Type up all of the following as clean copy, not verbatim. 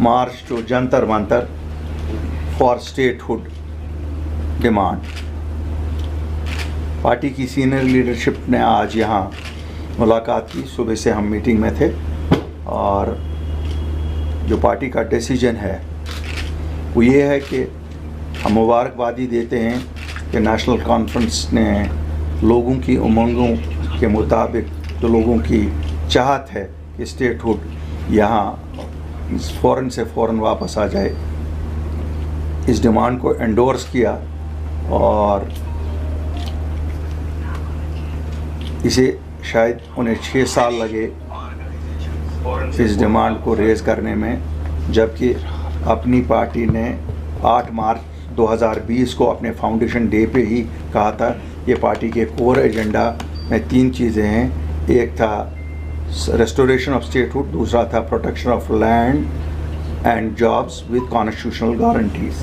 march to Jantar Mantar for statehood demand. Party की senior leadership ने आज यहाँ मुलाकात की। सुबह से हम मीटिंग में थे और जो पार्टी का डिसीजन है वो ये है कि हम मुबारकबादी देते हैं कि नेशनल कॉन्फ्रेंस ने लोगों की उमंगों के मुताबिक जो लोगों की चाहत है कि स्टेटहुड यहाँ फ़ौरन से फ़ौरन वापस आ जाए, इस डिमांड को एंडोर्स किया और इसे शायद उन्हें 6 साल लगे इस डिमांड को रेज़ करने में, जबकि अपनी पार्टी ने 8 मार्च 2020 को अपने फाउंडेशन डे पे ही कहा था ये पार्टी के कोर एजेंडा में 3 चीज़ें हैं। एक था रेस्टोरेशन ऑफ स्टेटहुड, दूसरा था protection of land and jobs with constitutional guarantees.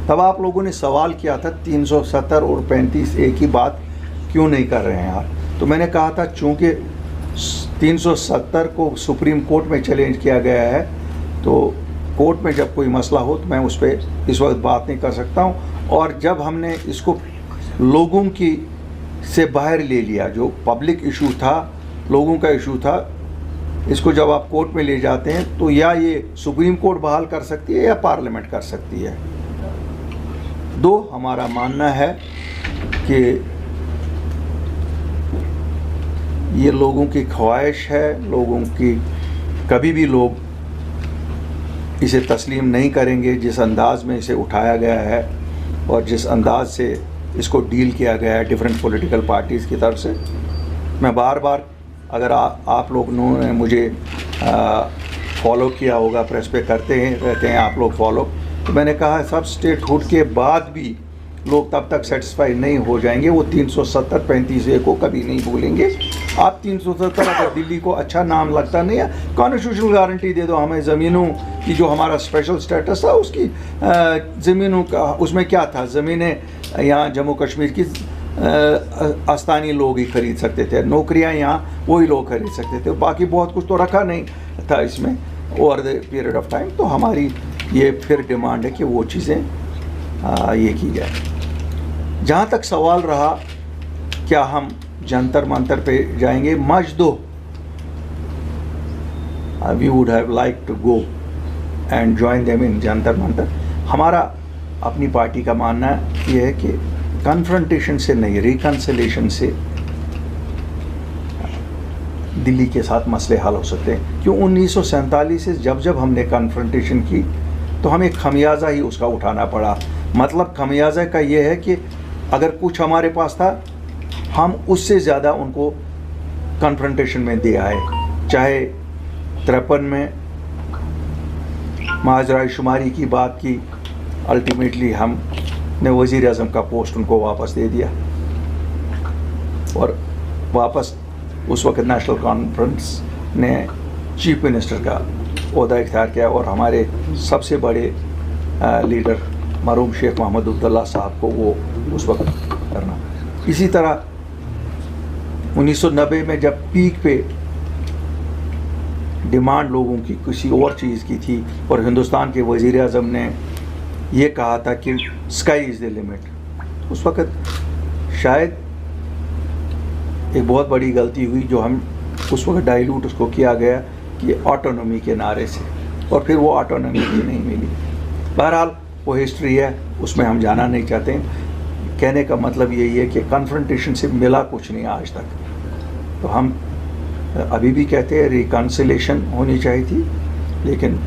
तब आप लोगों ने सवाल किया था 370 और 35 एक ही बात क्यों नहीं कर रहे हैं आप। तो मैंने कहा था चूँकि 370 को सुप्रीम कोर्ट में चैलेंज किया गया है तो कोर्ट में जब कोई मसला हो तो मैं उस पर इस वक्त बात नहीं कर सकता हूँ। और जब हमने इसको लोगों की से बाहर ले लिया, जो पब्लिक इशू था, लोगों का इशू था, इसको जब आप कोर्ट में ले जाते हैं तो या ये सुप्रीम कोर्ट बहाल कर सकती है या पार्लियामेंट कर सकती है। हमारा मानना है कि ये लोगों की ख्वाहिश है, लोगों की कभी भी लोग इसे तस्लीम नहीं करेंगे जिस अंदाज में इसे उठाया गया है और जिस अंदाज से इसको डील किया गया है डिफरेंट पॉलिटिकल पार्टीज़ की तरफ से। मैं बार बार, अगर आप लोगों ने मुझे फॉलो किया होगा, प्रेस पे करते हैं रहते हैं आप लोग फॉलो, तो मैंने कहा सब स्टेटहुड के बाद भी लोग तब तक सेटिस्फाई नहीं हो जाएंगे, वो 370-35 को कभी नहीं भूलेंगे। आप 370 अगर दिल्ली को अच्छा नाम लगता नहीं है, कॉन्स्टिट्यूशनल गारंटी दे दो हमें ज़मीनों की, जो हमारा स्पेशल स्टेटस था उसकी ज़मीनों का, उसमें क्या था, ज़मीनें यहाँ जम्मू कश्मीर की स्थानीय लोग ही खरीद सकते थे, नौकरियाँ यहाँ वही लोग खरीद सकते थे, बाकी बहुत कुछ तो रखा नहीं था इसमें over the period of time. तो हमारी ये फिर डिमांड है कि वो चीज़ें ये की जाए। जहाँ तक सवाल रहा क्या हम जंतर मंतर पे जाएंगे, much though we would have like to go and join them in Jantar Mantar. हमारा अपनी पार्टी का मानना ये है कि कन्फ्रंटेशन से नहीं, रिकन्सिलेशन से दिल्ली के साथ मसले हल हो सकते हैं। क्यों 1947 से जब हमने कन्फ्रंटेशन की तो हमें खमियाजा ही उसका उठाना पड़ा। मतलब खमियाजा का ये है कि अगर कुछ हमारे पास था हम उससे ज़्यादा उनको कन्फ्रंटेशन में दे आए। चाहे 53 में माजराई शुमारी की बात की, अल्टीमेटली हमने वज़ीर आज़म का पोस्ट उनको वापस दे दिया और वापस उस वक्त नेशनल कॉन्फ्रेंस ने चीफ मिनिस्टर का ओहदा इख्तियार किया और हमारे सबसे बड़े लीडर मरहूम शेख मोहम्मद अब्दुल्ला साहब को वो उस वक्त करना। इसी तरह 1990 में जब पीक पे डिमांड लोगों की किसी और चीज़ की थी और हिंदुस्तान के वज़ीर आज़म ने ये कहा था कि स्काई इज़ द लिमिट, उस वक्त शायद एक बहुत बड़ी गलती हुई जो हम उस वक्त डाइल्यूट उसको किया गया कि ऑटोनॉमी के नारे से, और फिर वो ऑटोनॉमी भी नहीं मिली। बहरहाल वो हिस्ट्री है, उसमें हम जाना नहीं चाहते। कहने का मतलब यही है कि कन्फ्रंटेशन से मिला कुछ नहीं आज तक। तो हम अभी भी कहते हैं रिकन्सिलेशन होनी चाहिए थी, लेकिन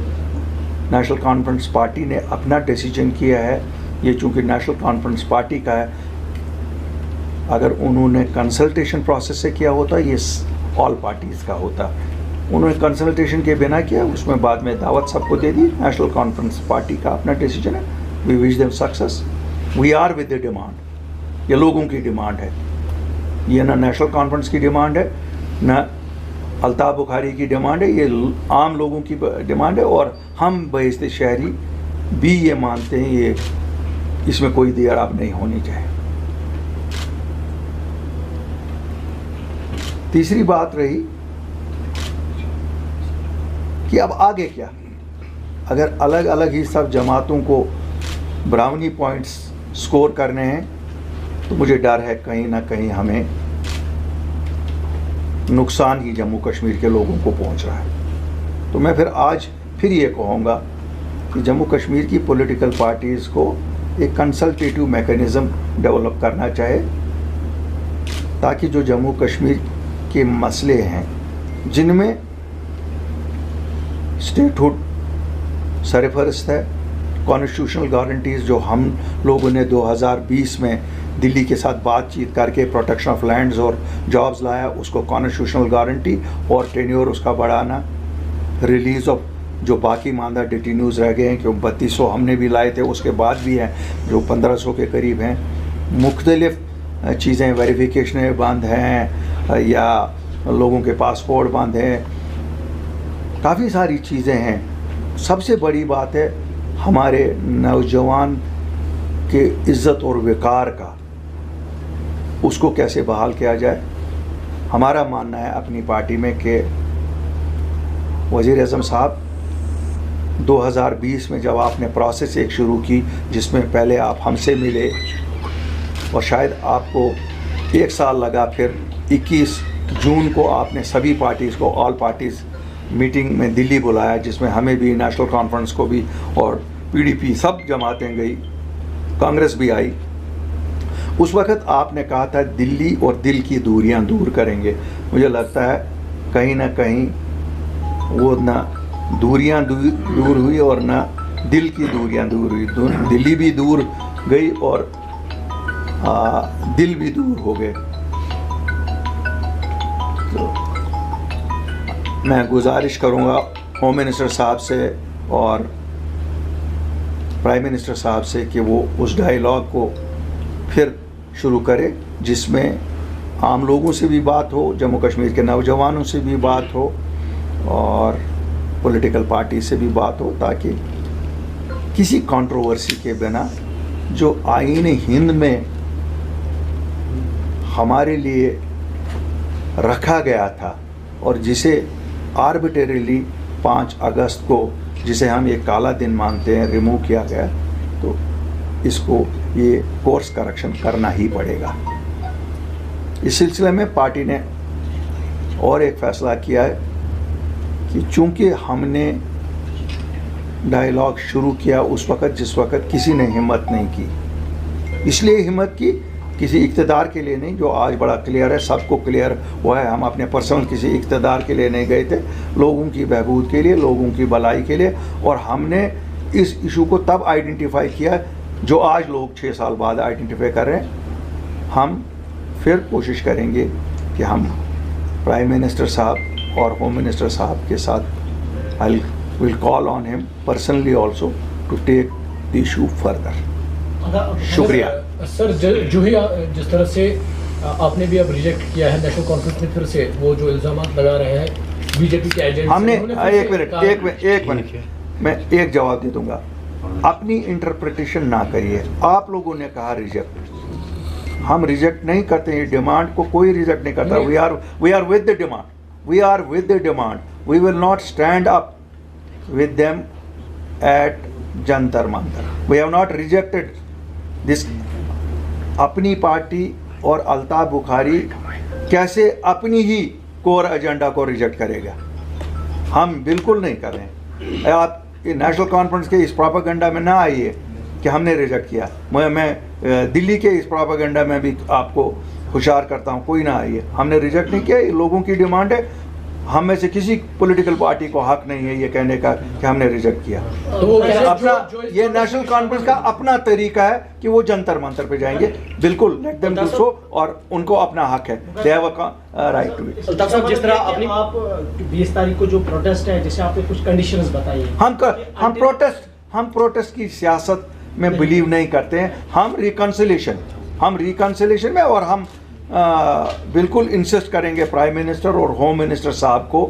नेशनल कॉन्फ्रेंस पार्टी ने अपना डिसीजन किया है। ये चूँकि नेशनल कॉन्फ्रेंस पार्टी का है, अगर उन्होंने कंसल्टेशन प्रोसेस से किया होता ये ऑल पार्टीज़ का होता। उन्होंने कंसल्टेशन के बिना किया, उसमें बाद में दावत सबको दे दी। नेशनल कॉन्फ्रेंस पार्टी का अपना डिसीजन है। We wish them success. We are with the demand, ये लोगों की डिमांड है, ये ना नेशनल कॉन्फ्रेंस की डिमांड है ना अल्ताफ़ बुखारी की डिमांड है, ये आम लोगों की डिमांड है। और हम बहिश्ते शहरी भी ये मानते हैं ये इसमें कोई देर अब नहीं होनी चाहिए। तीसरी बात रही कि अब आगे क्या। अगर अलग अलग ही सब जमातों को ब्राउनी पॉइंट्स स्कोर करने हैं तो मुझे डर है कहीं ना कहीं हमें नुकसान ही जम्मू कश्मीर के लोगों को पहुंच रहा है। तो मैं फिर ये कहूँगा कि जम्मू कश्मीर की पॉलिटिकल पार्टीज़ को एक कंसल्टेटिव मैकेनिज़्म डेवलप करना चाहिए, ताकि जो जम्मू कश्मीर के मसले हैं जिनमें स्टेटहुड सरफहरिस्त है, कॉन्स्टिट्यूशनल गारंटीज़ जो हम लोगों ने 2020 में दिल्ली के साथ बातचीत करके प्रोटेक्शन ऑफ लैंड्स और जॉब्स लाया, उसको कॉन्स्टिट्यूशनल गारंटी और टेन्योर उसका बढ़ाना, रिलीज़ ऑफ जो बाकी मानदा डिटेन्यूज़ रह गए हैं, क्योंकि 3200 हमने भी लाए थे, उसके बाद भी हैं जो 1500 के करीब हैं, मुख्तलिफ चीज़ें वेरिफिकेशन बंद हैं या लोगों के पासपोर्ट बंद हैं, काफ़ी सारी चीज़ें हैं। सबसे बड़ी बात है हमारे नौजवान के इज़्ज़त और वक़ार का, उसको कैसे बहाल किया जाए। हमारा मानना है अपनी पार्टी में कि वज़ीर आज़म साहब 2020 में जब आपने प्रोसेस एक शुरू की जिसमें पहले आप हमसे मिले और शायद आपको 1 साल लगा, फिर 21 जून को आपने सभी पार्टीज़ को ऑल पार्टीज़ मीटिंग में दिल्ली बुलाया, जिसमें हमें भी, नेशनल कॉन्फ्रेंस को भी और PDP सब जमातें गई, कांग्रेस भी आई। उस वक़्त आपने कहा था दिल्ली और दिल की दूरियां दूर करेंगे। मुझे लगता है कहीं ना कहीं वो ना दूरियां दूर हुई और ना दिल की दूरियां दूर हुई। दिल्ली भी दूर गई और दिल भी दूर हो गए। तो मैं गुजारिश करूंगा होम मिनिस्टर साहब से और प्राइम मिनिस्टर साहब से कि वो उस डायलॉग को फिर शुरू करे, जिसमें आम लोगों से भी बात हो, जम्मू कश्मीर के नौजवानों से भी बात हो और पॉलिटिकल पार्टी से भी बात हो, ताकि किसी कंट्रोवर्सी के बिना जो आईन हिंद में हमारे लिए रखा गया था और जिसे आर्बिट्रेरीली 5 अगस्त को, जिसे हम एक काला दिन मानते हैं, रिमूव किया गया, तो इसको ये कोर्स करेक्शन करना ही पड़ेगा। इस सिलसिले में पार्टी ने और एक फ़ैसला किया है कि चूंकि हमने डायलॉग शुरू किया उस वक़्त जिस वक़्त किसी ने हिम्मत नहीं की, इसलिए हिम्मत की किसी इक़्तिदार के लिए नहीं, जो आज बड़ा क्लियर है, सबको क्लियर हुआ है। हम अपने पर्सनल किसी इक़्तिदार के लिए नहीं गए थे, लोगों की बहबूद के लिए, लोगों की भलाई के लिए। और हमने इस इशू को तब आइडेंटिफाई किया जो आज लोग 6 साल बाद आइडेंटिफाई कर रहे हैं। हम फिर कोशिश करेंगे कि हम प्राइम मिनिस्टर साहब और होम मिनिस्टर साहब के साथ I will call on him personally also to take the issue further. शुक्रिया सर। जो ही जिस तरह से आपने भी अब रिजेक्ट किया है नेशनल कॉन्फ्रेंस में, फिर से वो जो इल्ज़ाम लगा रहे हैं बीजेपी के एजेंट, हमने एक मिनट मैं एक जवाब दे दूंगा। अपनी इंटरप्रिटेशन ना करिए। आप लोगों ने कहा रिजेक्ट, हम रिजेक्ट नहीं करते हैं। डिमांड को कोई रिजेक्ट नहीं करता। We are with the demand, we are with the demand, we will not stand up with them at Jantar Mantar. We have not rejected this. Apni Party और अल्ताफ बुखारी कैसे अपनी ही कोर एजेंडा को रिजेक्ट करेगा? हम बिल्कुल नहीं कर रहे हैं। आप नेशनल कॉन्फ्रेंस के इस प्रोपेगेंडा में ना आइए कि हमने रिजेक्ट किया। मैं दिल्ली के इस प्रोपेगेंडा में भी आपको होशियार करता हूँ, कोई ना आइए। हमने रिजेक्ट नहीं किया, ये लोगों की डिमांड है। हम में से किसी पॉलिटिकल पार्टी को हक नहीं है ये कहने का कि हमने रिजेक्ट किया। तो वो अपना ये नेशनल कॉन्फ्रेंस का अपना तरीका है कि वो जंतर मंतर पे जाएंगे। बिल्कुल, लेट देम डू सो, और उनको अपना हक है, they have a right to it. Doctor साहब, जिस तरह अपनी आप 20 तारीख को जो प्रोटेस्ट है, जैसे आपने कुछ कंडीशंस बताई है, हम प्रोटेस्ट की सियासत में बिलीव नहीं करते हैं। हम रिकन्सिलेशन में, और हम बिल्कुल इंसिस्ट करेंगे प्राइम मिनिस्टर और होम मिनिस्टर साहब को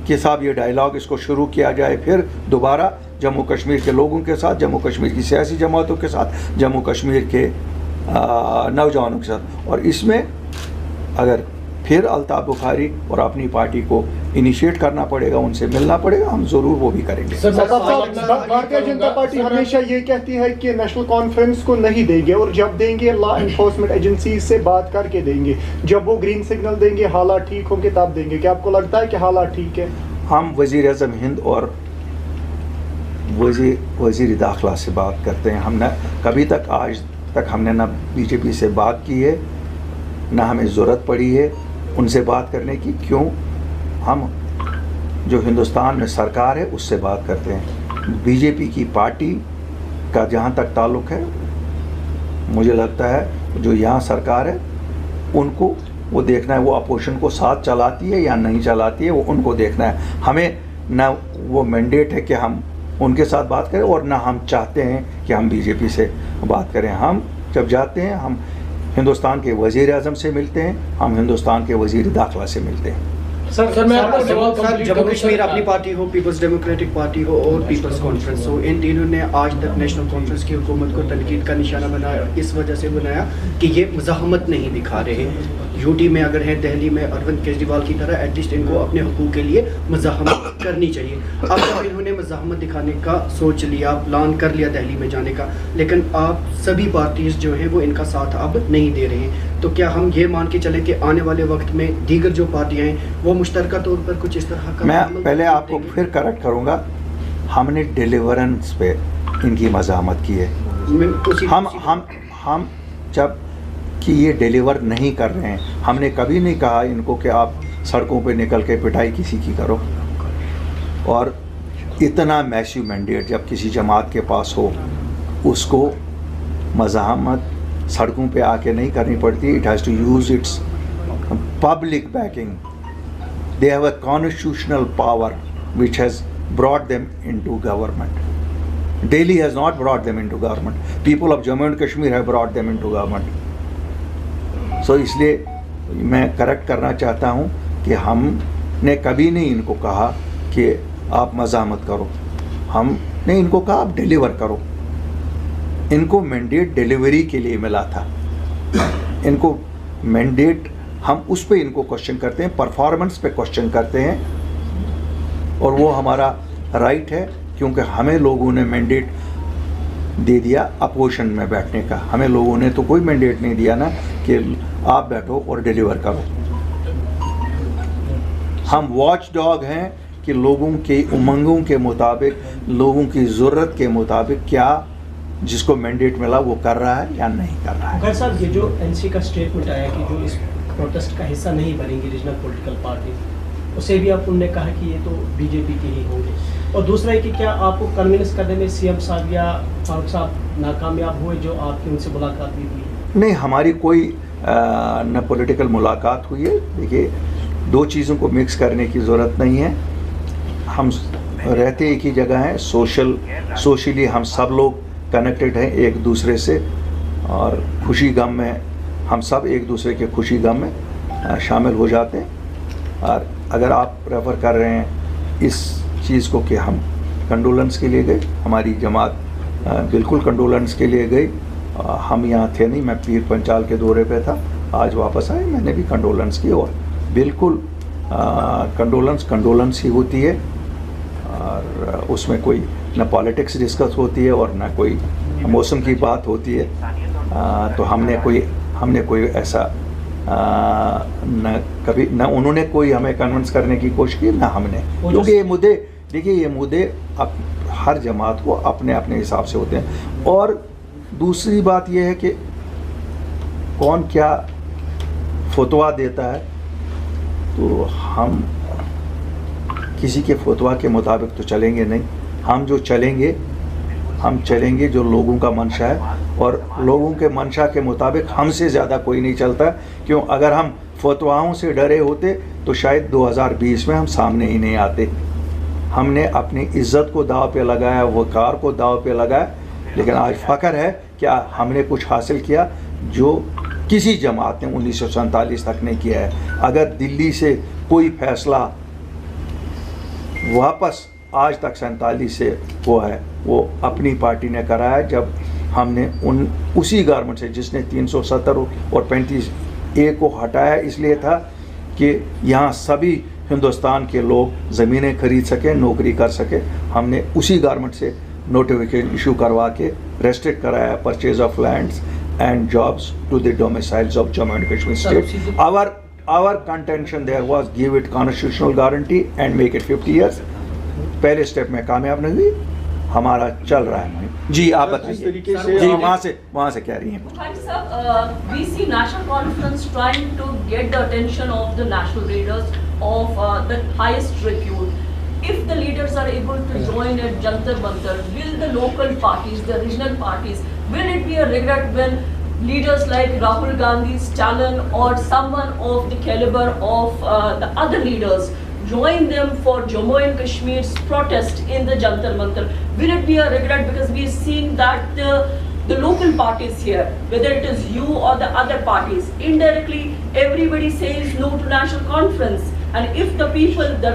कि साहब ये डायलॉग इसको शुरू किया जाए फिर दोबारा जम्मू कश्मीर के लोगों के साथ, जम्मू कश्मीर की सियासी जमातों के साथ, जम्मू कश्मीर के नौजवानों के साथ। और इसमें अगर फिर अल्ताफ़ बुखारी और अपनी पार्टी को इनिशिएट करना पड़ेगा, उनसे मिलना पड़ेगा, हम ज़रूर वो भी करेंगे। सर, भारतीय जनता पार्टी हमेशा ये कहती है कि नेशनल कॉन्फ्रेंस को नहीं देंगे, और जब देंगे लॉ एनफोर्समेंट एजेंसी से बात करके देंगे, जब वो ग्रीन सिग्नल देंगे हालात ठीक होंगे तब देंगे। क्या आपको लगता है कि हालात ठीक है? हम वज़ीर-ए-आज़म हिंद और वज़ीर दाखिला से बात करते हैं। हमने कभी तक आज तक हमने ना बीजेपी से बात की है, ना हमें ज़रूरत पड़ी है उनसे बात करने की। क्यों? हम जो हिंदुस्तान में सरकार है उससे बात करते हैं। बीजेपी की पार्टी का जहाँ तक ताल्लुक़ है, मुझे लगता है जो यहाँ सरकार है उनको वो देखना है, वो अपोजिशन को साथ चलाती है या नहीं चलाती है, वो उनको देखना है। हमें ना वो मैंडेट है कि हम उनके साथ बात करें, और ना हम चाहते हैं कि हम बीजेपी से बात करें। हम जब जाते हैं हम हिंदुस्तान के वज़ीर आज़म से मिलते हैं, हम हिंदुस्तान के वज़ीर दाखिला से मिलते हैं। सर मैं आपको जवाब सर, जम्मू कश्मीर अपनी पार्टी हो, पीपल्स डेमोक्रेटिक पार्टी हो और पीपल्स कॉन्फ्रेंस हो, इन तीनों ने आज तक नेशनल कॉन्फ्रेंस की हुकूमत को तनकीद का निशाना बनाया, इस वजह से बनाया कि ये मज़ाहमत नहीं दिखा रहे। यूटी में अगर है, दिल्ली में अरविंद केजरीवाल की तरह एटलीस्ट इनको अपने हुकूक के लिए मज़ाहमत करनी चाहिए। अब जब इन्होंने मज़ाहमत दिखाने का सोच लिया, प्लान कर लिया दिल्ली में जाने का, लेकिन आप सभी पार्टीज जो हैं वो इनका साथ अब नहीं दे रहे हैं, तो क्या हम ये मान के चले कि आने वाले वक्त में दीगर जो पार्टियाँ हैं वो मुश्तरका तौर पर कुछ इस तरह का? मैं पहले आपको फिर करेक्ट करूँगा, हमने डिलीवरेंस पे इनकी मज़ाहमत की है। हम जब कि ये डिलीवर नहीं कर रहे हैं, हमने कभी नहीं कहा इनको कि आप सड़कों पे निकल के पिटाई किसी की करो। और इतना मैसिव मैंडेट जब किसी जमात के पास हो, उसको मज़ाहमत सड़कों पे आके नहीं करनी पड़ती। It has to use its public backing. They have a constitutional power which has brought them into government. Delhi has not brought them into government. People of Jammu and Kashmir have brought them into government. So इसलिए मैं correct करना चाहता हूँ कि हमने कभी नहीं इनको कहा कि आप मज़ाहमत करो, हमने इनको कहा आप डिलीवर करो। इनको मैंडेट डिलीवरी के लिए मिला था, इनको मैंडेट हम उस पे इनको क्वेश्चन करते हैं, परफॉर्मेंस पे क्वेश्चन करते हैं, और वो हमारा राइट है क्योंकि हमें लोगों ने मैंडेट दे दिया अपोजिशन में बैठने का। हमें लोगों ने तो कोई मैंडेट नहीं दिया ना कि आप बैठो और डिलीवर करो। हम वॉच डॉग हैं कि लोगों के उमंगों के मुताबिक, लोगों की ज़रूरत के मुताबिक क्या जिसको मैंडेट मिला वो कर रहा है या नहीं कर रहा है। खैर साहब, ये जो एनसी का स्टेटमेंट आया कि जो इस प्रोटेस्ट का हिस्सा नहीं बनेंगी रीजनल पॉलिटिकल पार्टी, उसे भी आप उनने कहा कि ये तो बीजेपी के ही होंगे। और दूसरा है कि क्या आपको कन्विंस करने में सीएम साहब या फारूक साहब नाकामयाब हुए जो आपकी उनसे मुलाकात भी हुई? नहीं, हमारी कोई न पॉलिटिकल मुलाकात हुई है। देखिए, दो चीज़ों को मिक्स करने की ज़रूरत नहीं है। हम रहते एक ही जगह हैं, सोशली हम सब लोग कनेक्टेड हैं एक दूसरे से, और खुशी गम में हम सब एक दूसरे के खुशी गम में शामिल हो जाते हैं। और अगर आप रेफ़र कर रहे हैं इस चीज़ को कि हम कंडोलेंस के लिए गए, हमारी जमात बिल्कुल कंडोलेंस के लिए गई। हम यहाँ थे नहीं, मैं पीर पंचाल के दौरे पे था, आज वापस आए, मैंने भी कंडोलेंस की, और बिल्कुल कंडोलेंस ही होती है, और उसमें कोई न पॉलिटिक्स डिस्कस होती है और न कोई मौसम की बात होती है। तो हमने कोई ऐसा न कभी न उन्होंने कोई हमें कन्विंस करने की कोशिश की, ना हमने, क्योंकि ये मुद्दे, देखिए ये मुद्दे अब हर जमात को अपने अपने हिसाब से होते हैं। और दूसरी बात ये है कि कौन क्या फतवा देता है, तो हम किसी के फतवा के मुताबिक तो चलेंगे नहीं। हम चलेंगे जो लोगों का मंशा है, और लोगों के मंशा के मुताबिक हमसे ज़्यादा कोई नहीं चलता। क्यों? अगर हम फतवाओं से डरे होते तो शायद 2020 में हम सामने ही नहीं आते। हमने अपनी इज़्ज़त को दाव पे लगाया, वक़ार को दाव पे लगाया, लेकिन आज फ़ख्र है कि हमने कुछ हासिल किया जो किसी जमात ने 1947 तक नहीं किया है। अगर दिल्ली से कोई फ़ैसला वापस आज तक 47 से हुआ है, वो अपनी पार्टी ने कराया है, जब हमने उसी गवर्नमेंट से जिसने 370 और 35A को हटाया, इसलिए था कि यहाँ सभी हिंदुस्तान के लोग ज़मीनें खरीद सकें, नौकरी कर सकें। हमने उसी गवर्नमेंट से नोटिफिकेशन इशू करवा के रेस्ट्रिक्ट कराया purchase of lands and jobs to the domiciles of Jammu and Kashmir state. Our contention there was give it constitutional guarantee and make it 50 years. पहले स्टेप में कामयाब नहीं हुई, हमारा चल रहा है। जी आप बताइए, जी वहाँ से कह रही हैं। We see national conference trying to get the attention of the national leaders of the highest repute. If the leaders are able to join at Jantar Mantar, will the local parties, the regional parties, will it be a regret when leaders like Rahul Gandhi, Stalin, or someone of the caliber of the other leaders join them for Jammu and Kashmir's protest in the Jantar Mantar? Will it be a regret, because we have seen that the local parties here, whether it is you or the other parties, indirectly everybody says no to national conference. And if the people, the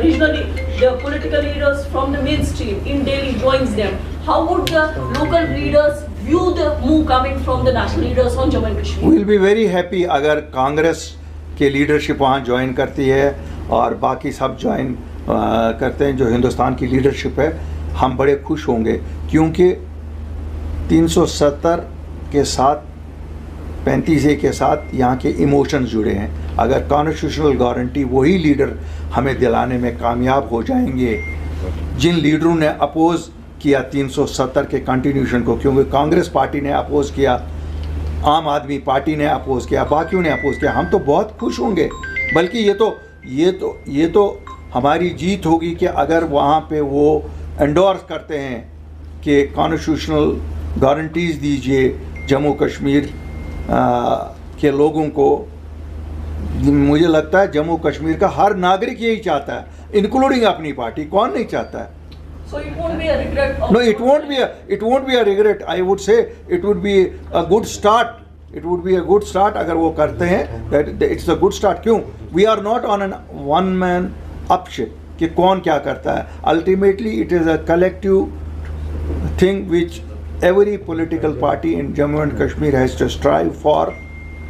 political leaders from the mainstream in Delhi joins them, how would the local leaders view the move coming from the national leaders on Jammu and Kashmir? We will be very happy अगर कांग्रेस के leadership वहाँ join करती है और बाकी सब join करते हैं, जो हिंदुस्तान की लीडरशिप है, हम बड़े खुश होंगे, क्योंकि 370 के साथ 35A के साथ यहाँ के इमोशंस जुड़े हैं। अगर कॉन्स्टिट्यूशनल गारंटी वही लीडर हमें दिलाने में कामयाब हो जाएंगे जिन लीडरों ने अपोज़ किया 370 के कंटिन्यूशन को, क्योंकि कांग्रेस पार्टी ने अपोज़ किया, आम आदमी पार्टी ने अपोज़ किया, बाकियों ने अपोज़ किया, हम तो बहुत खुश होंगे। बल्कि ये तो हमारी जीत होगी कि अगर वहाँ पे वो एंडोर्स करते हैं कि कॉन्स्टिट्यूशनल गारंटीज़ दीजिए जम्मू कश्मीर के लोगों को। मुझे लगता है जम्मू कश्मीर का हर नागरिक यही चाहता है, इंक्लूडिंग अपनी पार्टी। कौन नहीं चाहता है? So it won't be a regret. No, it won't be a regret. I would say it would be a good start. It would be a good start अगर वो करते हैं, that it's a good start। क्यों? We are not on an one man upship कि कौन क्या करता है। Ultimately it is a collective thing which every political party in Jammu and Kashmir has to strive for,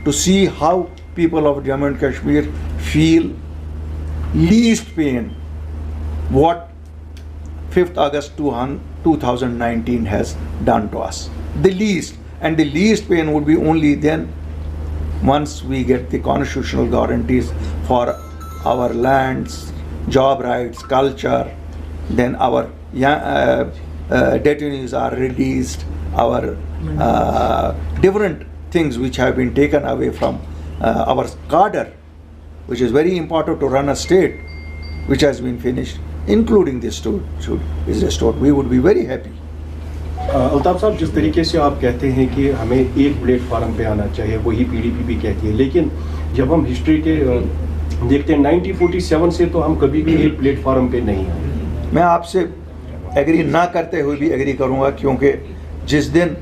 to see how people of Jammu and Kashmir feel least pain what 5th August 2019 has done to us. The least, and the least pain would be only then once we get the constitutional guarantees for our lands, job rights, culture, then our detainees are released, our different things which have been taken away from our cadre, which is very important to run a state, which has been finished, including this is restored. We would be very happy. Altaf साहब, जिस तरीके से आप कहते हैं कि हमें एक प्लेटफार्म पे आना चाहिए, वही पीडीपी भी कहती है, लेकिन जब हम हिस्ट्री के देखते हैं 1947 से तो हम कभी भी एक प्लेटफार्म पे नहीं आए। मैं आपसे एग्री ना करते हुए भी एग्री करूंगा, क्योंकि जिस दिन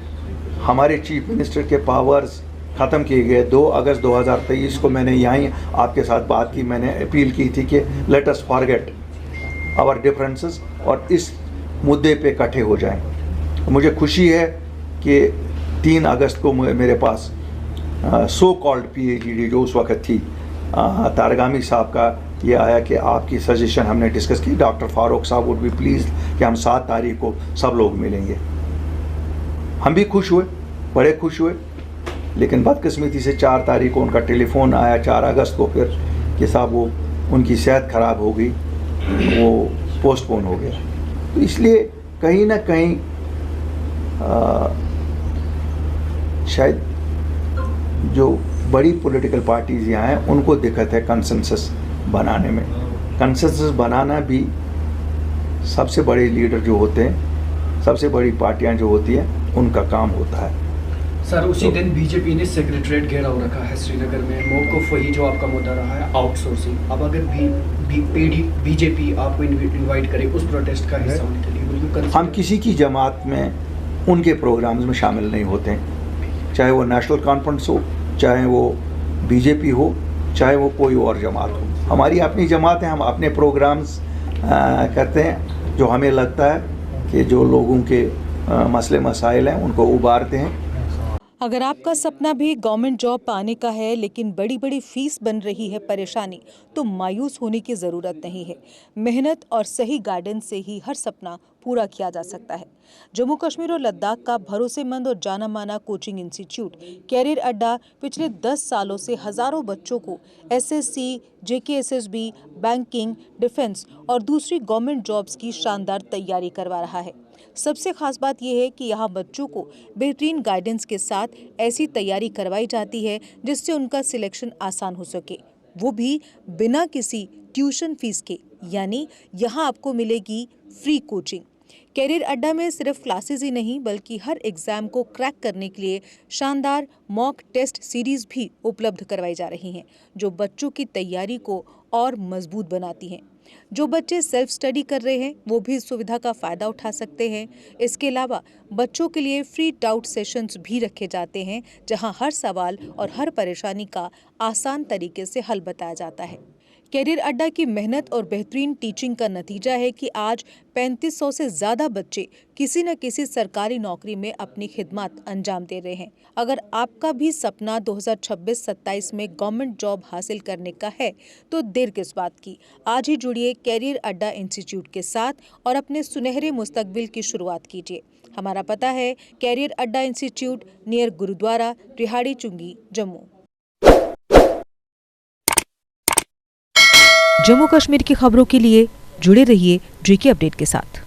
हमारे चीफ मिनिस्टर के पावर्स ख़त्म किए गए 2 अगस्त 2023 को, मैंने यहीं आपके साथ बात की, मैंने अपील की थी कि let us forget our differences और इस मुद्दे पे इकट्ठे हो जाएं। मुझे खुशी है कि 3 अगस्त को मेरे पास सो कॉल्ड PhD जो उस वक्त थी तारगामी साहब का ये आया कि आपकी सजेशन हमने डिस्कस की, डॉक्टर फारूक साहब वुड बी प्लीज कि हम 7 तारीख को सब लोग मिलेंगे। हम भी खुश हुए, बड़े खुश हुए, लेकिन बदकिस्मती से 4 तारीख को उनका टेलीफोन आया 4 अगस्त को फिर कि साहब वो उनकी सेहत ख़राब हो गई, वो पोस्टपोन हो गया। तो इसलिए कहीं ना कहीं शायद जो बड़ी पॉलिटिकल पार्टीज़ यहाँ हैं उनको दिक्कत है कंसेंसस बनाने में। कंसेंसस बनाना भी सबसे बड़े लीडर जो होते हैं, सबसे बड़ी पार्टियाँ जो होती हैं, उनका काम होता है। सर, उसी दिन बीजेपी ने सेक्रेटरीट घेराव रखा है श्रीनगर में, मौक़िफ़ वही जो आपका मुद्दा रहा है, आउटसोर्सिंग। अब अगर बीजेपी आपको इनवाइट करे उस प्रोटेस्ट का हिस्सा होने के लिए, हम किसी की जमात में उनके प्रोग्राम्स में शामिल नहीं होते हैं, चाहे वो नेशनल कॉन्फ्रेंस हो, चाहे वो बीजेपी हो, चाहे वो कोई और जमात हो। हमारी अपनी जमात है, हम अपने प्रोग्राम्स करते हैं जो हमें लगता है कि जो लोगों के मसले मसाइल हैं उनको उबारते हैं। अगर आपका सपना भी गवर्नमेंट जॉब पाने का है लेकिन बड़ी बड़ी फीस बन रही है परेशानी, तो मायूस होने की ज़रूरत नहीं है। मेहनत और सही गाइडेंस से ही हर सपना पूरा किया जा सकता है। जम्मू कश्मीर और लद्दाख का भरोसेमंद और जाना माना कोचिंग इंस्टीट्यूट कैरियर अड्डा पिछले 10 सालों से हजारों बच्चों को एसएससी, जेकेएसएसबी, बैंकिंग, डिफेंस और दूसरी गवर्नमेंट जॉब्स की शानदार तैयारी करवा रहा है। सबसे खास बात यह है कि यहाँ बच्चों को बेहतरीन गाइडेंस के साथ ऐसी तैयारी करवाई जाती है जिससे उनका सिलेक्शन आसान हो सके, वो भी बिना किसी ट्यूशन फीस के। यानी यहाँ आपको मिलेगी फ्री कोचिंग। कैरियर अड्डा में सिर्फ क्लासेस ही नहीं बल्कि हर एग्जाम को क्रैक करने के लिए शानदार मॉक टेस्ट सीरीज भी उपलब्ध करवाई जा रही हैं, जो बच्चों की तैयारी को और मजबूत बनाती हैं। जो बच्चे सेल्फ स्टडी कर रहे हैं वो भी इस सुविधा का फायदा उठा सकते हैं। इसके अलावा बच्चों के लिए फ्री डाउट सेशंस भी रखे जाते हैं, जहां हर सवाल और हर परेशानी का आसान तरीके से हल बताया जाता है। कैरियर अड्डा की मेहनत और बेहतरीन टीचिंग का नतीजा है कि आज 3500 से ज़्यादा बच्चे किसी न किसी सरकारी नौकरी में अपनी खिदमत अंजाम दे रहे हैं। अगर आपका भी सपना 2026-27 में गवर्नमेंट जॉब हासिल करने का है तो देर किस बात की। आज ही जुड़िए कैरियर अड्डा इंस्टीट्यूट के साथ और अपने सुनहरे मुस्तकबिल की शुरुआत कीजिए। हमारा पता है कैरियर अड्डा इंस्टीट्यूट, नियर गुरुद्वारा, रिहाड़ी चुंगी, जम्मू। जम्मू कश्मीर की खबरों के लिए जुड़े रहिए जेके अपडेट के साथ।